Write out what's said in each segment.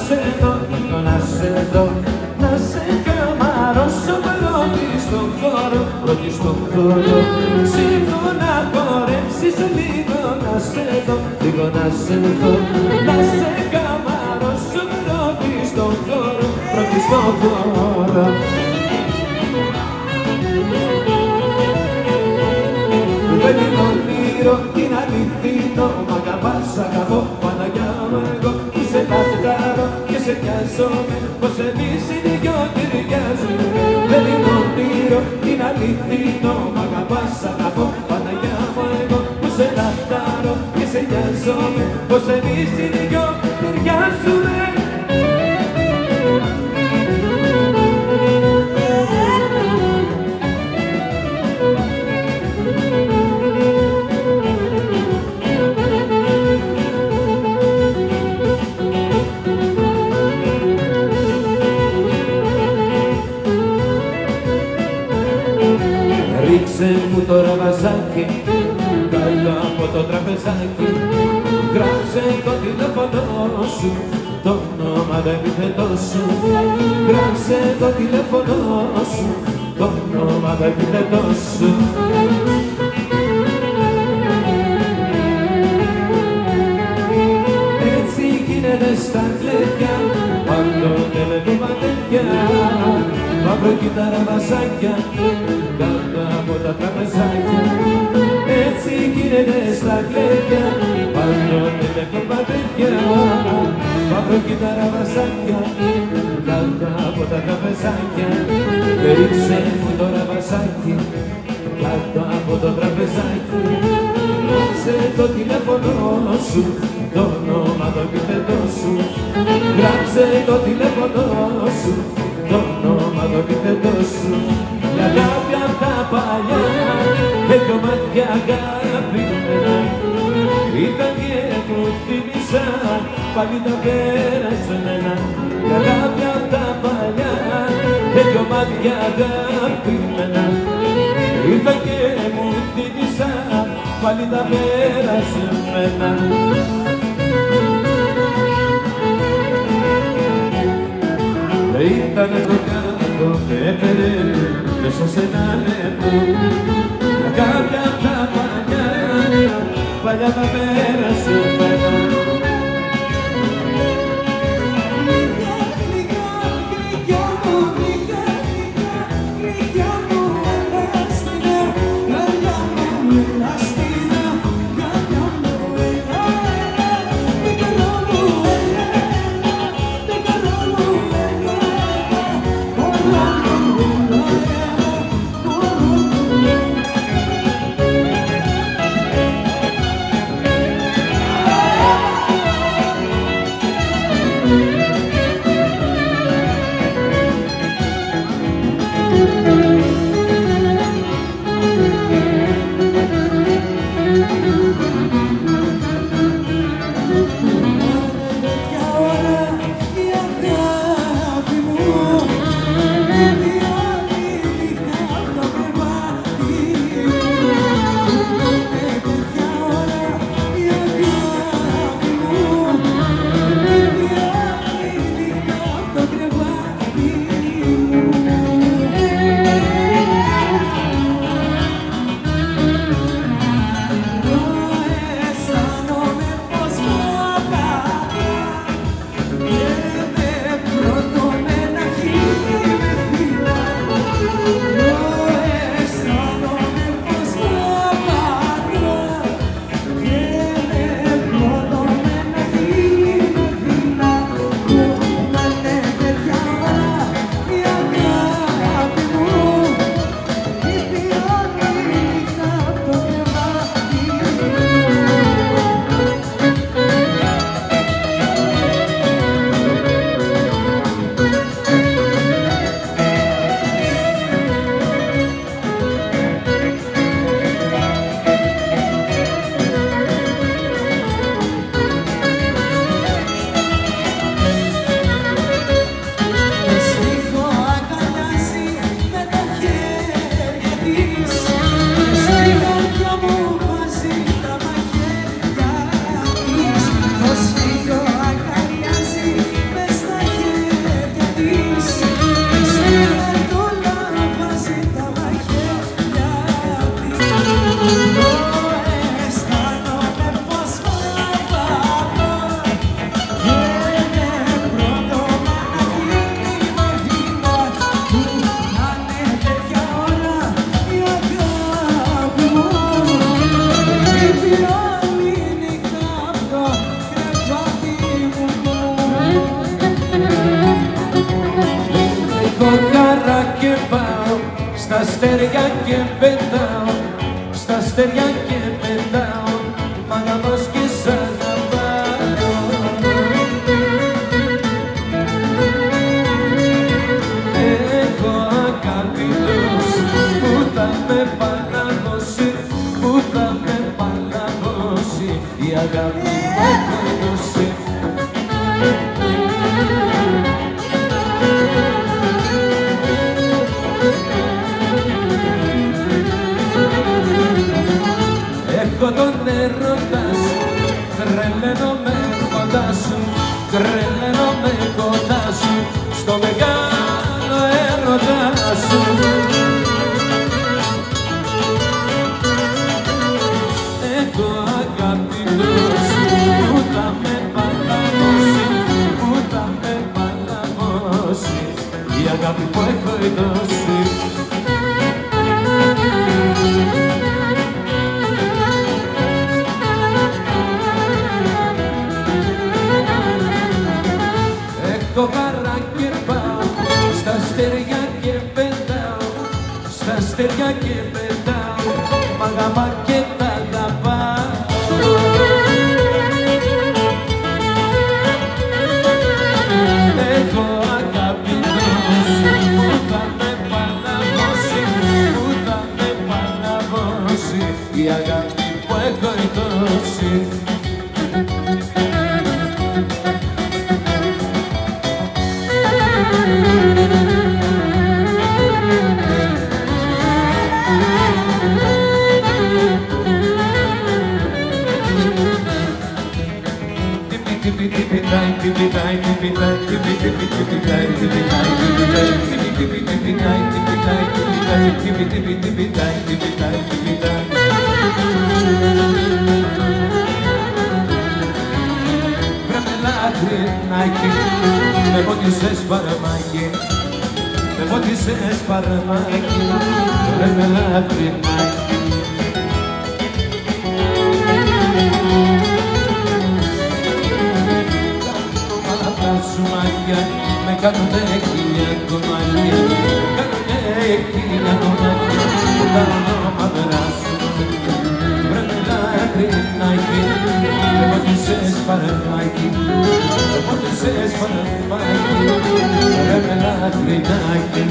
σε δω, λίγο να σε δω, να σε καμαρώσω πρώτη στον χώρο, πρώτη στον χώρο. Σήκω να χορέψεις λίγο να σε δω, λίγο να σε δω, να σε καμαρώσω πρώτη στον χώρο, πρώτη στον χώρο. Δεν είναι όνειρο, είναι αληθινό, μ' αγαπάς, αγαπώ, Παναγιά μου εγώ, που σε λαχτάρω και σε νοιάζομαι, πως εμείς οι δυο ταιριάζουμε. Δεν είναι όνειρο, είναι αληθινό, μ' αγαπάς, αγαπώ, Παναγιά μου εγώ, που σε λαχτάρω και σε νοιάζομαι, πως εμείς οι δυο ταιριάζουμε. Ρίξε μου το ραβαζάκι κάτω από το τραπεζάκι, γράψε το τηλέφωνο σου, το όνομα το επίθετό σου. Γράψε το τηλέφωνο σου, το όνομα το επίθετό σου. Έτσι γίνεται στα κλαίδια, πάντοτε με κουβαντέρια, μαύρο κύτταρα βασάκια κάτω από τα τραπεζάκια. Έτσι γίνεται στα κλαίδια, πάντοτε με κουβαντέρια, μαύρο κύτταρα βασάκια κάτω από τα τραπεζάκια. Και ρίξε μου τώρα βασάκι κάτω από το τραπεζάκι. Γράψε το τηλέφωνο σου, το όνομα το επίθετό σου. Γράψε το τηλέφωνο σου, το όνομα το επίθετό σου. Η αγάπη απ' τα παλιά, με δυο μάτια αγαπημένα, ήταν και μου θύμισαν, πάλι τα πέρασμένα. Η αγάπη απ' τα παλιά, με δυο μάτια αγαπημένα, ήρθαν και μου θύμισαν, πάλι τα πέρασμένα. Ήτανε το κάτω και έφερε μέσα σε ένα λεπτό αγάπη απ' τα παλιά, παλιά τα πέρασμένα. πετάω, στα αστέρια και πετάω, μ' αγαπάς και σ' αγαπάω. Έχω αγάπη τόση που θα με παλαβώσει, που θα με παλαβώσει, η αγάπη μου έχω δώσει. Έχω τον έρωτά σου, τρελαίνομαι κοντά σου, τρελαίνομαι κοντά σου, στο μεγάλο έρωτά σου. Έχω αγάπη τόση που θα με παλαβώσει, που θα με παλαβώσει, η αγάπη που έχω δώσει. Έχω χαρά και πάω, στα αστέρια και πετάω, στα αστέρια και πετάω, μ' αγαπά και τ' αγαπάω. Έχω αγάπη τόση που θα με παλαβώσει, που θα με παλαβώσει, η αγάπη που έχω δώσει. Με πότισες φαρμάκι, με πότισες φαρμάκι, ρε με λαχρινάκι. Τα σου μάτια με κάνουνε χίλια κομμάτια, κάνουνε χίλια κομμάτια, τα ονόματα σου. Βρε με λαχρινάκι, με πότισες φαρμάκι, με πότισες φαρμάκι, ρε με λαχρινάκι.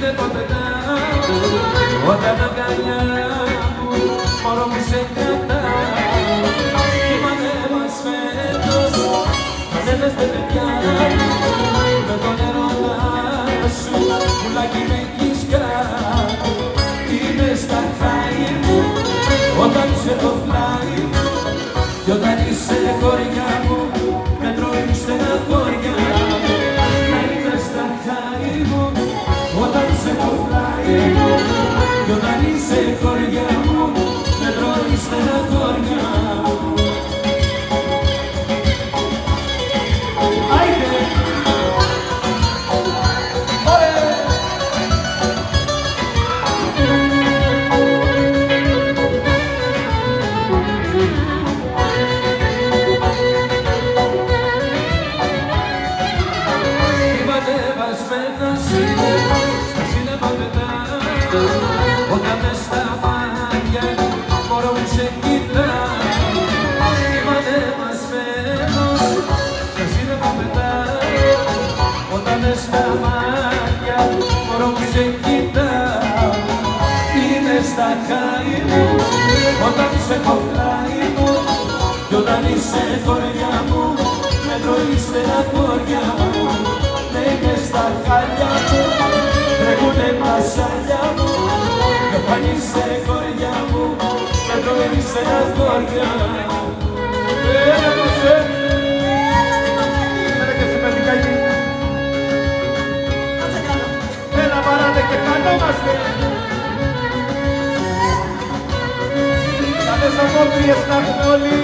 σύννεφα πετάω, όταν αγκαλιά μου μωρό μου σε κρατάω. Είμαι ανεβασμένος, μαζεύες τα παιδιά με τον έρωτα σου, πουλάκι με έχεις κάνει. Είμαι στα χάη μου, όταν είσαι το πλάι μου, κι όταν είσαι χωριά μου, με τρώει στεναχώρια μου. Να είμαι στα χάη μου, όταν είσαι το πλάι μου, κι όταν είσαι χωριά μου, με τρώει στεναχώρια μου. Στα σύννεφα πετάω, όταν μες στα μάτια μωρό μου σε κοιτάω. Είμαι ανεβασμένος, στα σύννεφα πετάω, όταν μες στα μάτια μωρό μου σε κοιτάω. Είμαι στα χάη μου, όταν σε έχω πλάι μου, κι όταν είσαι χωριά μου, με τρώει στεναχώρια μου. Είμαι στα χάλια μου, τρέχουνε μασάλια μου, κι όταν είσαι χωριά μου, με τρώει στεναχώρια μου. Έλα μωσέ, έλα και σε παιδικάκι. Έλα παράτε και χανόμαστε. Καλές απόκριες να έχουμε όλοι.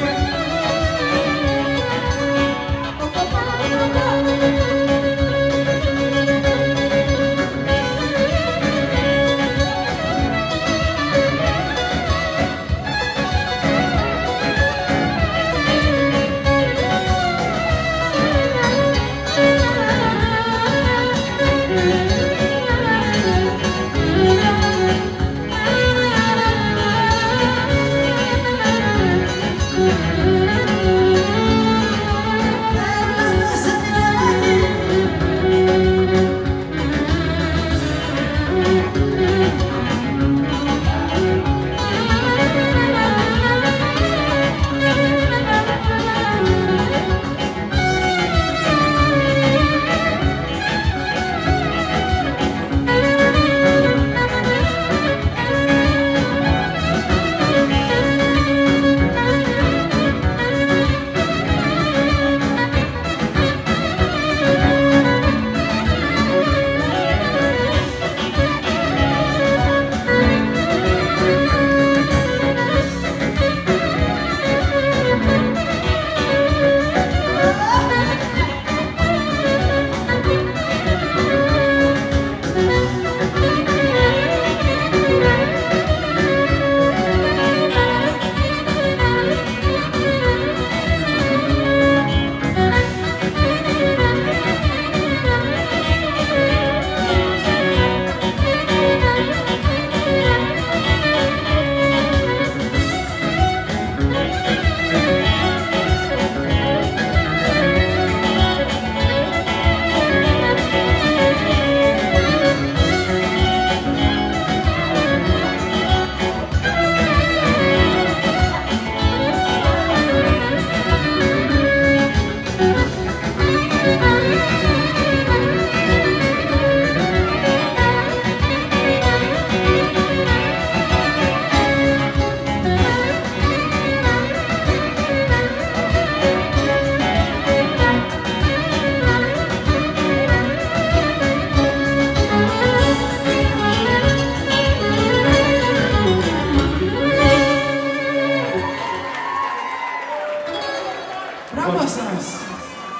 Μπράβο σας!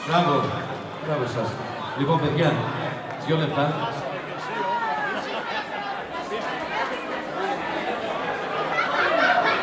Μπράβο, μπράβο σας. Λοιπόν, παιδιά, 2 λεπτά.